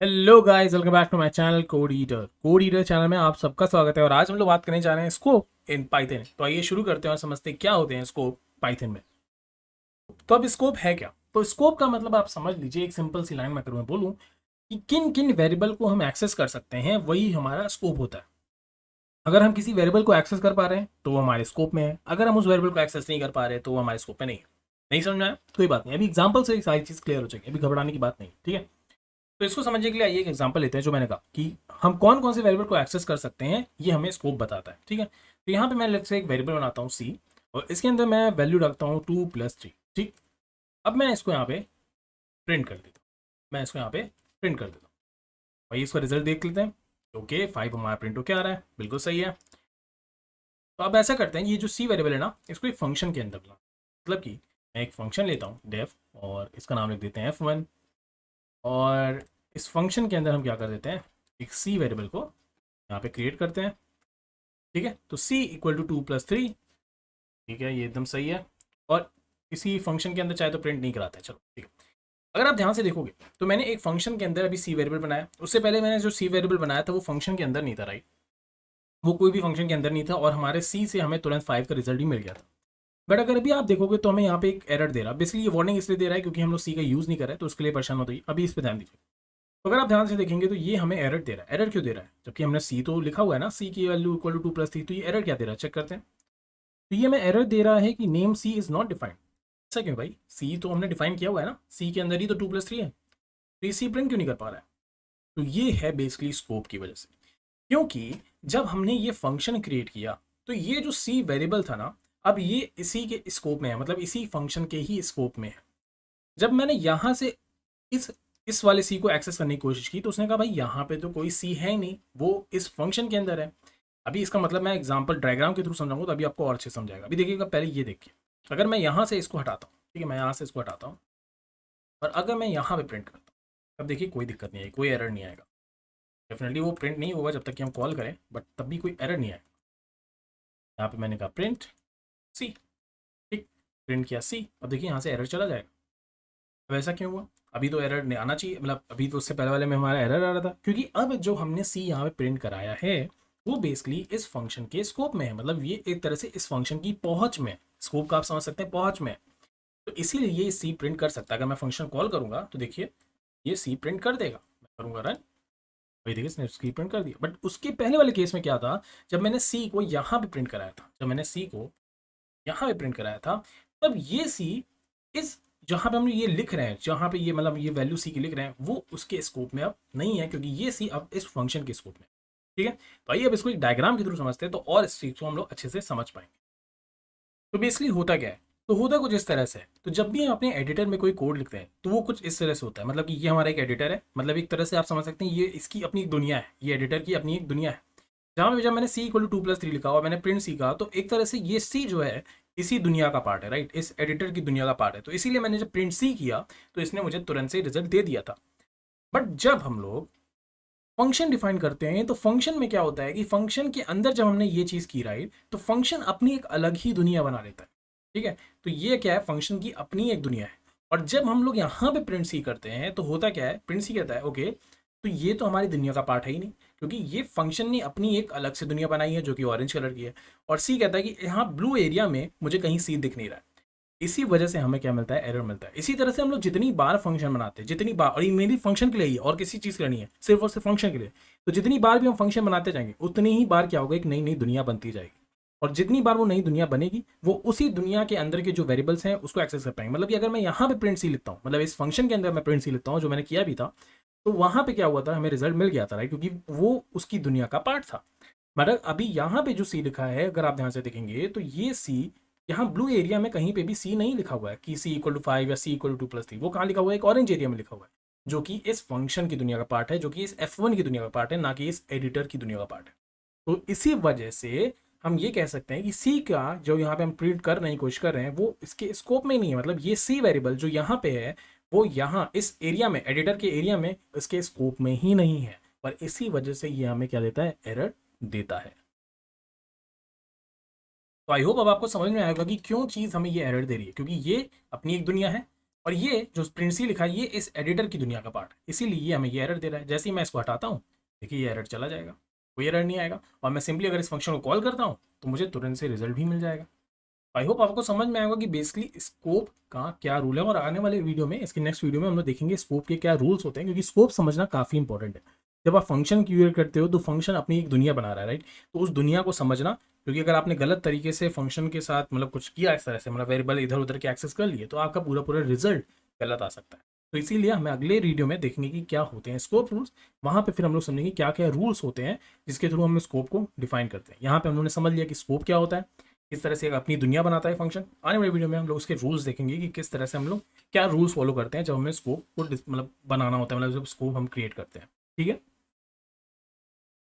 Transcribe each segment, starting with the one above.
Hello guys, welcome back to my channel Code Eater channel में आप सबका स्वागत है। और आज हम लोग बात करने जा रहे हैं स्कोप इन पाइथन। तो आइए शुरू करते हैं और समझते हैं क्या होते हैं स्कोप पाइथन में। तो अब स्कोप है क्या? तो स्कोप का मतलब आप समझ लीजिए, एक सिंपल सी लाइन में अगर मैं बोलूं कि किन किन वेरिएबल को हम एक्सेस कर सकते हैं, वही हमारा स्कोप होता है। अगर हम किसी वेरिएबल को एक्सेस कर पा रहे हैं तो वो हमारे स्कोप में है, अगर हम उस वेरिएबल को एक्सेस नहीं कर पा रहे तो वो हमारे स्कोप में नहीं है। नहीं समझ में आया? कोई बात नहीं, अभी एग्जाम्पल से सारी चीज क्लियर हो जाएगी, अभी घबराने की बात नहीं, ठीक है। तो इसको समझने के लिए आइए एक एग्जांपल लेते हैं। जो मैंने कहा कि हम कौन कौन से वेरिएबल को एक्सेस कर सकते हैं, ये हमें स्कोप बताता है, ठीक है। तो यहाँ पे मैं लेट्स से एक वेरिएबल बनाता हूँ सी, और इसके अंदर मैं वैल्यू रखता हूँ 2+3, ठीक। अब मैं इसको यहाँ पे प्रिंट कर देता हूँ, मैं इसको यहाँ पे प्रिंट कर देता हूँ। भाई इसका रिजल्ट देख लेते हैं। ओके, 5 हमारा प्रिंट होकर आ रहा है, बिल्कुल सही है। तो अब ऐसा करते हैं, ये जो सी वेरिएबल है ना, इसको एक फंक्शन के अंदर बुला, मतलब कि मैं एक फंक्शन लेता हूँ डेफ, और इसका नाम लिख देते हैं F1। और इस फंक्शन के अंदर हम क्या कर देते हैं, एक सी वेरिएबल को यहाँ पे क्रिएट करते हैं, ठीक है। तो c इक्वल टू 2+3, ठीक है, ये एकदम सही है। और इसी फंक्शन के अंदर चाहे तो प्रिंट नहीं कराते हैं, चलो ठीक है। अगर आप ध्यान से देखोगे तो मैंने एक फंक्शन के अंदर अभी सी वेरिएबल बनाया, उससे पहले मैंने जो सी वेरिएबल बनाया था वो फंक्शन के अंदर नहीं था, राइट। वो कोई भी फंक्शन के अंदर नहीं था, और हमारे सी से हमें तुरंत 5 का रिजल्ट ही मिल गया था। बट अगर अभी आप देखोगे तो हमें यहाँ पे एक एरर दे रहा है। बेसिकली ये वार्निंग इसलिए दे रहा है क्योंकि हम लोग सी का यूज़ नहीं कर रहे, तो उसके लिए परेशान होती है। अभी इस पर ध्यान दीजिए। तो अगर आप ध्यान से देखेंगे तो ये हमें एरर दे रहा है। एरर क्यों दे रहा है? जबकि हमने सी तो लिखा हुआ है ना, सी की वैल्यू इक्वल टू 2+3, तो ये एरर क्या दे रहा है, चेक करते हैं। तो ये हमें एरर दे रहा है कि name C is not defined. ऐसा क्यों भाई? सी तो हमने डिफाइन किया हुआ है ना, सी के अंदर ही तो 2+3 है, तो ये सी प्रिंट क्यों नहीं कर पा रहा है? तो ये है बेसिकली स्कोप की वजह से। क्योंकि जब हमने ये फंक्शन क्रिएट किया तो ये जो सी वेरिएबल था ना, अब ये इसी के स्कोप में है, मतलब इसी फंक्शन के ही स्कोप में है। जब मैंने यहां से इस इस वाले सी को एक्सेस करने की कोशिश की तो उसने कहा भाई यहाँ पे तो कोई सी है ही नहीं, वो इस फंक्शन के अंदर है। अभी इसका मतलब मैं एग्जांपल डायग्राम के थ्रू समझाऊंगा तो अभी आपको और अच्छे से समझाएगा। अभी देखिएगा, पहले ये देखिए, अगर मैं यहाँ से इसको हटाता हूँ, ठीक है, मैं यहाँ से इसको हटाता हूँ, और अगर मैं यहाँ पे प्रिंट करता हूँ, अब देखिए कोई दिक्कत नहीं है, कोई एरर नहीं आएगा। डेफिनेटली वो प्रिंट नहीं होगा जब तक कि हम कॉल करें, बट तब भी कोई एरर नहीं आएगा। यहाँ पे मैंने कहा प्रिंट सी, ठीक, प्रिंट किया सी, अब देखिए यहाँ से एरर चला जाएगा। अब ऐसा क्यों हुआ? अभी तो एरर नहीं आना चाहिए, मतलब अभी तो उससे पहले वाले में हमारा एरर आ रहा था, क्योंकि अब जो हमने सी यहाँ पे प्रिंट कराया है वो बेसिकली इस फंक्शन के स्कोप में है, मतलब ये एक तरह से इस फंक्शन की पहुंच में, स्कोप का आप समझ सकते हैं, पहुंच में। तो इसीलिए ये सी प्रिंट कर सकता है। अगर मैं फंक्शन कॉल करूंगा तो देखिए ये सी प्रिंट कर देगा। मैं करूंगा रन, वही देखिए इसने सी प्रिंट कर दिया। बट उसके पहले वाले केस में क्या था, जब मैंने सी को यहाँ पे प्रिंट कराया था, जब मैंने सी को यहाँ पे प्रिंट कराया था, तब ये सी इस, जहाँ पे हम ये लिख रहे हैं, जहाँ पे ये मतलब ये वैल्यू सी की लिख रहे हैं, वो उसके स्कोप में अब नहीं है, क्योंकि ये सी अब इस फंक्शन के स्कोप में, ठीक है। तो आइए अब इसको एक डायग्राम के थ्रू समझते हैं, तो और इस चीज को हम लोग अच्छे से समझ पाएंगे। तो बेसिकली होता क्या है? तो होता कुछ इस तरह से है। तो जब भी हम अपने एडिटर में कोई कोड लिखते हैं तो वो कुछ इस तरह से होता है, मतलब कि ये हमारा एक एडिटर है, मतलब एक तरह से आप समझ सकते हैं ये इसकी अपनी एक दुनिया है, ये एडिटर की अपनी एक दुनिया है। जहाँ पे जब मैंने सी इक्वल टू 2+3 लिखा और मैंने प्रिंट सी कहा, तो एक तरह से ये सी जो है इसी दुनिया का पार्ट है, राइट, इस एडिटर की दुनिया का पार्ट है। तो इसीलिए मैंने जब प्रिंट सी किया तो इसने मुझे तुरंत से रिजल्ट दे दिया था। बट जब हम लोग फंक्शन डिफाइन करते हैं तो फंक्शन में क्या होता है कि फंक्शन के अंदर जब हमने ये चीज़ की, राइट, तो फंक्शन अपनी एक अलग ही दुनिया बना लेता है, ठीक है। तो ये क्या है, फंक्शन की अपनी एक दुनिया है। और जब हम लोग यहाँ पे प्रिंट सी करते हैं तो होता क्या है, प्रिंट सी कहता है ओके, तो ये तो हमारी दुनिया का पार्ट है ही नहीं, क्योंकि ये फंक्शन ने अपनी एक अलग से दुनिया बनाई है जो कि ऑरेंज कलर की है। और सी कहता है कि यहाँ ब्लू एरिया में मुझे कहीं सी दिख नहीं रहा है। इसी वजह से हमें क्या मिलता है, एरर मिलता है। इसी तरह से हम लोग जितनी बार फंक्शन बनाते हैं, जितनी बार, और ये मेरी फंक्शन के लिए ही और किसी चीज़ के लिए नहीं है, सिर्फ और सिर्फ फंक्शन के लिए, तो जितनी बार भी हम फंक्शन बनाते जाएंगे उतनी ही बार क्या होगा, एक नई नई दुनिया बनती जाएगी। और जितनी बार वो नई दुनिया बनेगी वो उसी दुनिया के अंदर के जो वेरिएबल्स हैं उसको एक्सेस कर पाएंगे। मतलब कि अगर मैं यहाँ पे प्रिंट सी लिखता हूँ, मतलब इस फंक्शन के अंदर मैं प्रिंट सी लिखता हूँ, जो मैंने किया भी था, तो वहां पे क्या हुआ था, हमें रिजल्ट मिल गया था, राइट, क्योंकि वो उसकी दुनिया का पार्ट था। मतलब अभी यहाँ पे जो सी लिखा है, अगर आप ध्यान से देखेंगे तो ये सी यहाँ ब्लू एरिया में कहीं पे भी सी नहीं लिखा हुआ है कि सी इक्वल टू 5 या सी इक्वल टू 2+3। वो कहाँ लिखा हुआ है, एक ऑरेंज एरिया में लिखा हुआ है, जो कि इस फंक्शन की दुनिया का पार्ट है, जो कि इस F1 की दुनिया का पार्ट है, ना कि इस एडिटर की दुनिया का पार्ट है। तो इसी वजह से हम ये कह सकते हैं कि सी का जो यहाँ पे हम प्रिंट करने की कोशिश कर रहे हैं वो इसके स्कोप में ही नहीं है। मतलब ये सी वेरिएबल जो यहाँ पे है वो यहाँ इस एरिया में, एडिटर के एरिया में, इसके स्कोप में ही नहीं है। और इसी वजह से ये हमें क्या देता है, एरर देता है। तो आई होप अब आपको समझ में आएगा कि क्यों चीज़ हमें ये एरर दे रही है, क्योंकि ये अपनी एक दुनिया है, और ये जो प्रिंट सी लिखा है ये इस एडिटर की दुनिया का पार्ट है, इसीलिए ये हमें ये एरर दे रहा है। जैसे ही मैं इसको हटाता हूँ, देखिए ये एरर चला जाएगा, कोई एरर नहीं आएगा। और मैं सिंपली अगर इस फंक्शन को कॉल करता हूँ तो मुझे तुरंत से रिजल्ट भी मिल जाएगा। आई होप आपको समझ में आएगा कि बेसिकली स्कोप का क्या रूल है, और आने वाले वीडियो में, इसके नेक्स्ट वीडियो में हम लोग देखेंगे स्कोप के क्या रूल्स होते हैं, क्योंकि स्कोप समझना काफी इंपॉर्टेंट है। जब आप फंक्शन क्रिएट करते हो तो फंक्शन अपनी एक दुनिया बना रहा है, राइट? तो उस दुनिया को समझना, क्योंकि अगर आपने गलत तरीके से फंक्शन के साथ मतलब कुछ किया इस तरह से, मतलब वेरिएबल इधर उधर के एक्सेस कर लिए, तो आपका पूरा पूरा रिजल्ट गलत आ सकता है। तो इसीलिए हमें अगले वीडियो में देखेंगे कि क्या होते हैं स्कोप रूल्स। वहां पे फिर हम लोग समझेंगे क्या क्या रूल्स होते हैं जिसके थ्रू हम स्कोप को डिफाइन करते हैं। यहाँ पे हम लोगों ने समझ लिया कि स्कोप क्या होता है, किस तरह से एक अपनी दुनिया बनाता है फंक्शन। आने वाले वीडियो में हम लोग उसके रूल्स देखेंगे कि किस तरह से हम लोग क्या रूल्स फॉलो करते हैं जब हमें स्कोप को मतलब बनाना होता है, मतलब जब स्कोप हम क्रिएट करते हैं। ठीक है,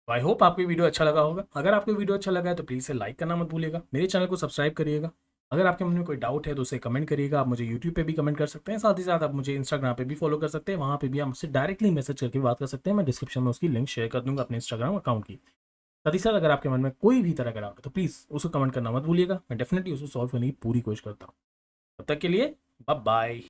तो आई होप आपको वीडियो अच्छा लगा होगा। अगर आपको वीडियो अच्छा लगा है तो प्लीज़ से लाइक करना मत भूलिएगा, मेरे चैनल को सब्सक्राइब करिएगा। अगर आपके मन में कोई डाउट है तो उसे कमेंट करिएगा। आप मुझे यूट्यूब पे भी कमेंट कर सकते हैं, साथ ही साथ आप मुझे इंस्टाग्राम पे भी फॉलो कर सकते हैं, वहाँ पे भी आप मुझसे डायरेक्टली मैसेज करके बात कर सकते हैं। मैं डिस्क्रिप्शन में उसकी लिंक शेयर कर दूंगा अपने इंस्टाग्राम अकाउंट की। साथ ही साथ अगर आपके मन में कोई भी तरह का डाउट है तो प्लीज़ उसको कमेंट करना मत भूलिएगा, मैं डेफिनेटली उसको सॉल्व करने की पूरी कोशिश करता हूँ। तब तक के लिए बाय बाय।